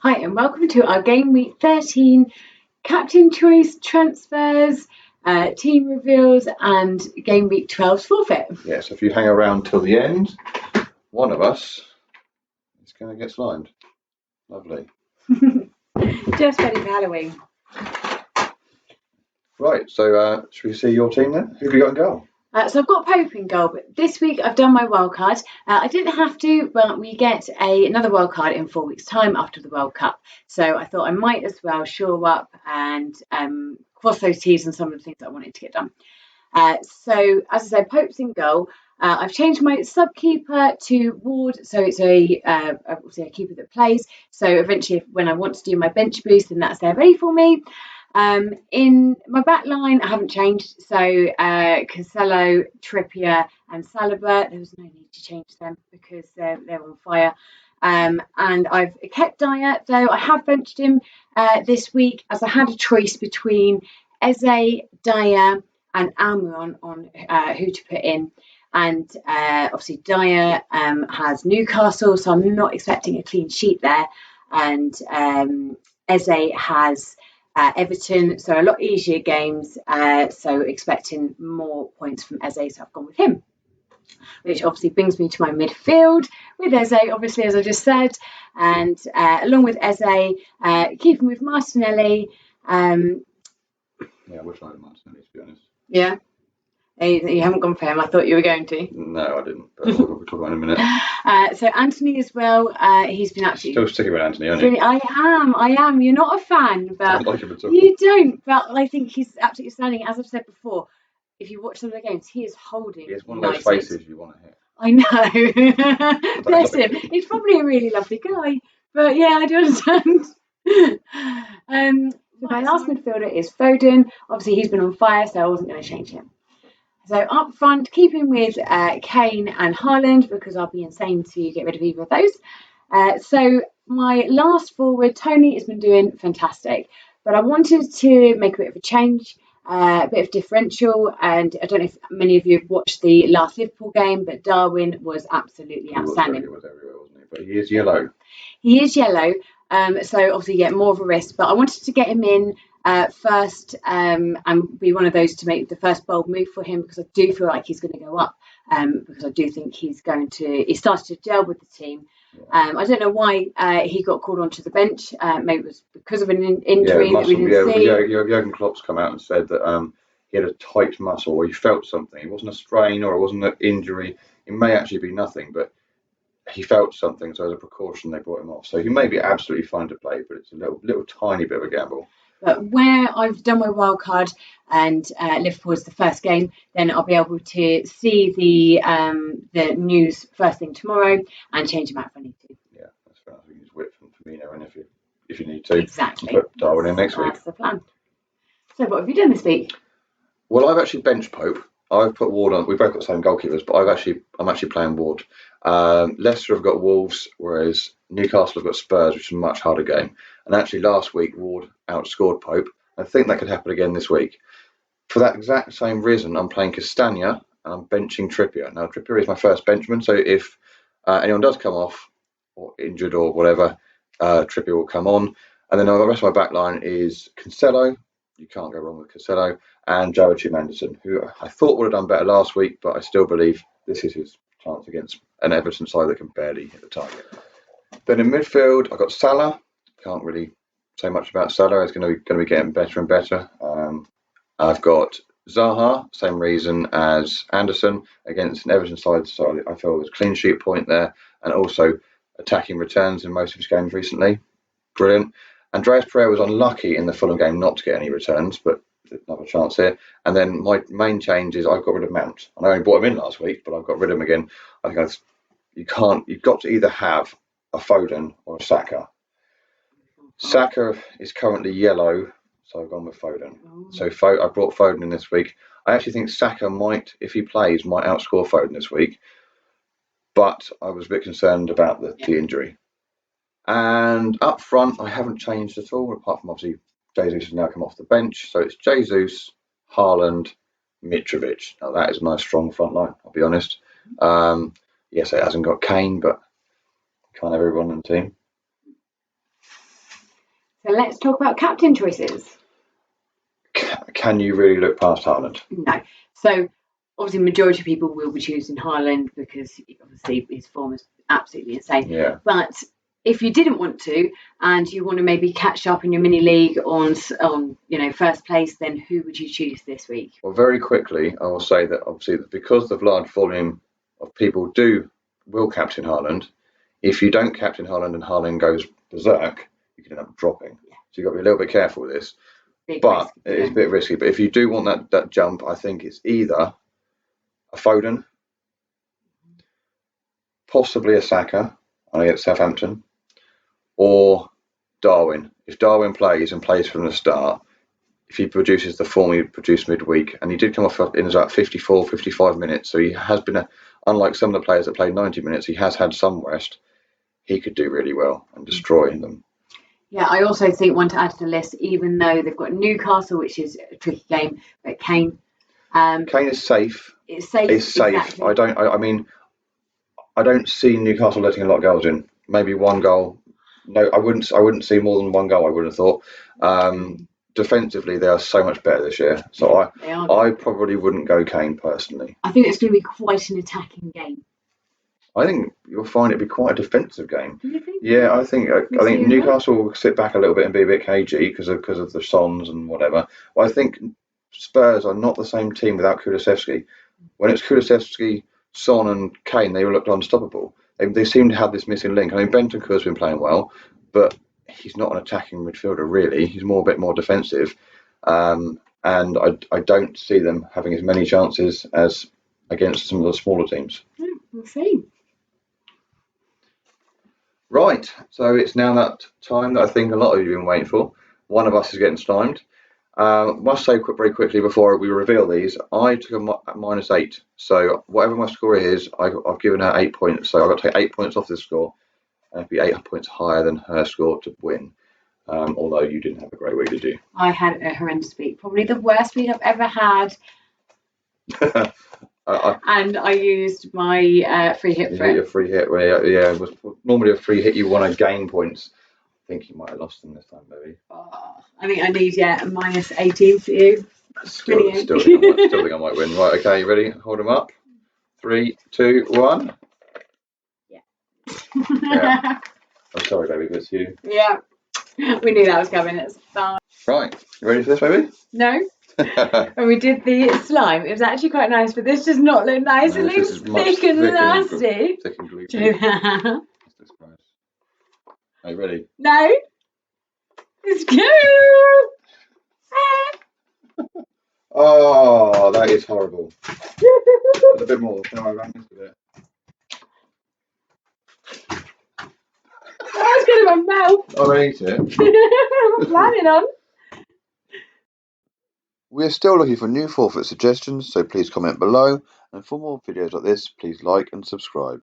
Hi and welcome to our Game Week 13 Captain Choice transfers, team reveals and Game Week 12's forfeit. Yes, if you hang around till the end, one of us is going to get slimed. Lovely. Just ready for Halloween. Right, so should we see your team then? Who have you got in goal? So I've got Pope in goal, but this week I've done my wild card. I didn't have to, but we get another wild card in 4 weeks' time after the World Cup. So I thought I might as well shore up and cross those T's on some of the things that I wanted to get done. So as I said, Pope's in goal. I've changed my sub-keeper to Ward, so it's obviously a keeper that plays. So eventually, when I want to do my bench boost, then that's there ready for me. In my back line, I haven't changed. So Cancelo, Trippier and Saliba, there was no need to change them because they're on fire. And I've kept Dyer, though I have benched him this week as I had a choice between Eze, Dyer and Almiron on who to put in. And obviously Dyer has Newcastle, so I'm not expecting a clean sheet there. And Eze has Everton, so a lot easier games, so expecting more points from Eze, so I've gone with him, which obviously brings me to my midfield with Eze, obviously, as I just said, and along with Eze, keeping with Martinelli. Yeah, I wish I had Martinelli, to be honest. Yeah, you haven't gone for him. I thought you were going to. No, I didn't, but we'll talk about it in a minute. So Anthony as well, he's been absolutely... Still sticking with Anthony, aren't you? I am. You're not a fan, but I don't like him at all. You don't, but I think he's absolutely stunning. As I've said before, if you watch some of the games, he is holding. He has one of those faces you want to hit. I know. Bless him. He's probably a really lovely guy, but yeah, I do understand. My last midfielder is Foden. Obviously, he's been on fire, so I wasn't going to change him. So up front, keeping with Kane and Haaland, because I'll be insane to get rid of either of those. So my last forward, Tony, has been doing fantastic, but I wanted to make a bit of a change, a bit of differential, and I don't know if many of you have watched the last Liverpool game, but Darwin was absolutely outstanding. He was everywhere, wasn't he? But he is yellow. He is yellow, so obviously get more of a risk, but I wanted to get him in first and be one of those to make the first bold move for him, because I do feel like he's going to go up, because I do think he started to gel with the team. I don't know why he got called onto the bench. Maybe it was because of an injury that we didn't see. Jurgen Klopp's come out and said that he had a tight muscle, or he felt something. It wasn't a strain or it wasn't an injury. It may actually be nothing, but he felt something, so as a precaution they brought him off. So he may be absolutely fine to play, but it's a little tiny bit of a gamble. But where I've done my wild card and Liverpool is the first game, then I'll be able to see the news first thing tomorrow and change them out if I need to. Yeah, that's fair enough. You can just whip from Firmino in if you need to. Exactly. Put Darwin in next week. That's the plan. So what have you done this week? Well, I've actually benched Pope. I've put Ward on. We've both got the same goalkeepers, but I'm actually playing Ward. Leicester have got Wolves, whereas Newcastle have got Spurs, which is a much harder game. And actually, last week Ward outscored Pope. I think that could happen again this week. For that exact same reason, I'm playing Castagna and I'm benching Trippier. Now, Trippier is my first benchman, so if anyone does come off or injured or whatever, Trippier will come on. And then the rest of my back line is Cancelo. You can't go wrong with Cancelo. And Joachim Anderson, who I thought would have done better last week, but I still believe this is his chance against an Everton side that can barely hit the target. Then in midfield, I've got Salah. Can't really say much about Salah. He's going to be getting better and better. I've got Zaha, same reason as Anderson, against an Everton side, so I feel there's a clean sheet point there, and also attacking returns in most of his games recently. Brilliant. Andreas Pereira was unlucky in the Fulham game not to get any returns, but another chance here. And then my main change is I've got rid of Mount. I only brought him in last week, but I've got rid of him again. I think you've got to either have a Foden or a Saka. Saka is currently yellow, so I've gone with Foden. So I brought Foden in this week. I actually think Saka might, if he plays, might outscore Foden this week. But I was a bit concerned about the injury. And up front, I haven't changed at all, apart from obviously Jesus has now come off the bench. So it's Jesus, Haaland, Mitrovic. Now that is a nice strong front line, I'll be honest. Yes, it hasn't got Kane, but can't have everyone in the team. So let's talk about captain choices. Can you really look past Haaland? No. So obviously, majority of people will be choosing Haaland because obviously his form is absolutely insane. Yeah. But if you didn't want to, and you want to maybe catch up in your mini league on first place, then who would you choose this week? Well, very quickly, I will say that obviously because the large volume of people will captain Haaland. If you don't captain Haaland and Haaland goes berserk, you can end up dropping. Yeah. So you've got to be a little bit careful with this. But it is a bit risky. But if you do want that jump, I think it's either a Foden, possibly a Saka, against Southampton, or Darwin. If Darwin plays from the start, if he produces the form he produced midweek, and he did come off in about 54, 55 minutes, so he has been, unlike some of the players that played 90 minutes, he has had some rest. He could do really well and destroy them. Yeah, I also think one to add to the list, even though they've got Newcastle, which is a tricky game, but Kane. Kane is safe. It's safe. Exactly. I don't see Newcastle letting a lot of goals in. Maybe one goal. No, I wouldn't see more than one goal. I would have thought. Defensively, they are so much better this year. So I probably wouldn't go Kane personally. I think it's going to be quite an attacking game. I think you'll find it be quite a defensive game. Do you think? Yeah, I think Newcastle will sit back a little bit and be a bit cagey because of the Sons and whatever. Well, I think Spurs are not the same team without Kulusevski. When it's Kulusevski, Son and Kane, they all looked unstoppable. They seem to have this missing link. I mean, Bentancur's been playing well, but he's not an attacking midfielder really. He's a bit more defensive, and I don't see them having as many chances as against some of the smaller teams. We'll see. Right, so it's now that time that I think a lot of you have been waiting for. One of us is getting slimed. Must say very quickly before we reveal these, I took a -8. So whatever my score is, I've given her 8 points. So I've got to take 8 points off this score, and it'd be 8 points higher than her score to win. Although you didn't have a great week, did you? I had a horrendous week, probably the worst week I've ever had. And I used my free hit for it. Your free hit, yeah. It was normally a free hit. You want to gain points. I think you might have lost them this time, maybe. I think I need a -18 for you. Still think I might win. Right, okay, you ready? Hold them up. 3, 2, 1. Yeah. I'm sorry, baby, but it's you. Yeah. We knew that was coming. It's fine. Right, you ready for this, baby? No. When we did the slime, it was actually quite nice, but this does not look nice. It looks thick and nasty. Thick and gloopy. Are you ready? No. Let's go. Oh, that is horrible. There's a bit more. Can I run this a bit? That's good in my mouth. I'll eat it. I'm planning on. We're still looking for new forfeit suggestions, so please comment below. And for more videos like this, please like and subscribe.